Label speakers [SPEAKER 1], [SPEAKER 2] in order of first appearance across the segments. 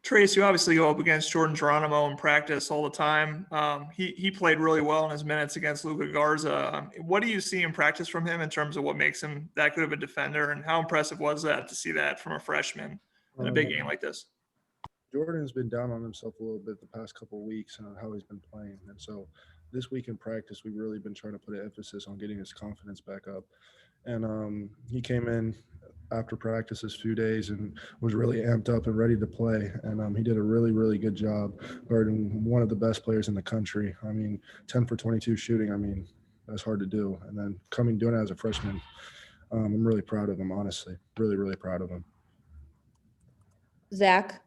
[SPEAKER 1] Trayce, you obviously go up against Jordan Geronimo in practice all the time. He played really well in his minutes against Luka Garza. What do you see in practice from him in terms of what makes him that good of a defender, and how impressive was that to see that from a freshman in a big game like this?
[SPEAKER 2] Jordan's been down on himself a little bit the past couple of weeks on how he's been playing, and so this week in practice, we've really been trying to put an emphasis on getting his confidence back up. And he came in after practice this few days and was really amped up and ready to play. And he did a really, really good job guarding one of the best players in the country. I mean, 10 for 22 shooting. I mean, that's hard to do. And then doing it as a freshman, I'm really proud of him, honestly. Really, really proud of him.
[SPEAKER 3] Zach?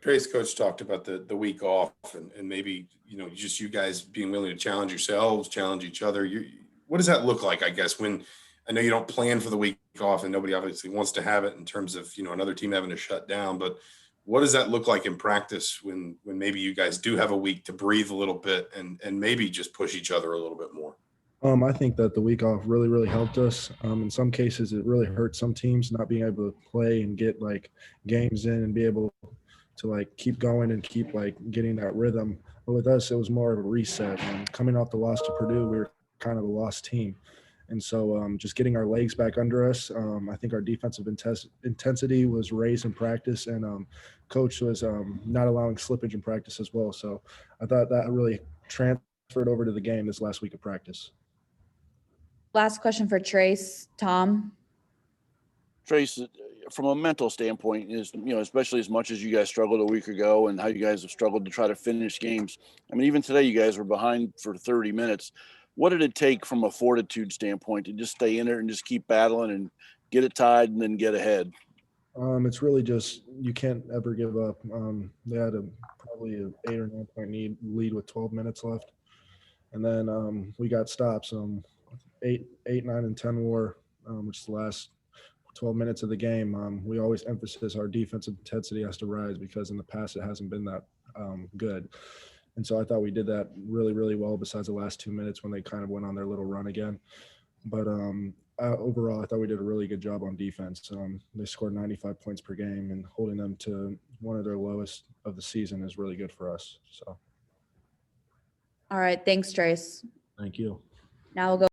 [SPEAKER 4] Trayce, coach talked about the week off and maybe, just you guys being willing to challenge yourselves, challenge each other. What does that look like, I guess, when I know you don't plan for the week off and nobody obviously wants to have it in terms of, another team having to shut down, but what does that look like in practice when maybe you guys do have a week to breathe a little bit and maybe just push each other a little bit more?
[SPEAKER 2] I think that the week off really, really helped us. In some cases, it really hurt some teams not being able to play and get games in and be able to keep going and keep getting that rhythm. But with us, it was more of a reset. And coming off the loss to Purdue, we were kind of a lost team. And so just getting our legs back under us, I think our defensive intensity was raised in practice, and coach was not allowing slippage in practice as well. So I thought that really transferred over to the game this last week of practice.
[SPEAKER 3] Last question for Trayce. Tom?
[SPEAKER 5] Trayce, from a mental standpoint, is especially as much as you guys struggled a week ago and how you guys have struggled to try to finish games. I mean, even today you guys were behind for 30 minutes. What did it take from a fortitude standpoint to just stay in it and just keep battling and get it tied and then get ahead?
[SPEAKER 2] It's really just you can't ever give up. They had probably an 8 or 9 point lead with 12 minutes left, and then we got stops. 8, 9, and 10 war, which is the last 12 minutes of the game. We always emphasize our defensive intensity has to rise because in the past it hasn't been that good. And so I thought we did that really, really well besides the last 2 minutes when they kind of went on their little run again. But overall, I thought we did a really good job on defense. They scored 95 points per game, and holding them to one of their lowest of the season is really good for us. So.
[SPEAKER 3] All right. Thanks, Trayce.
[SPEAKER 2] Thank you.
[SPEAKER 3] Now we'll go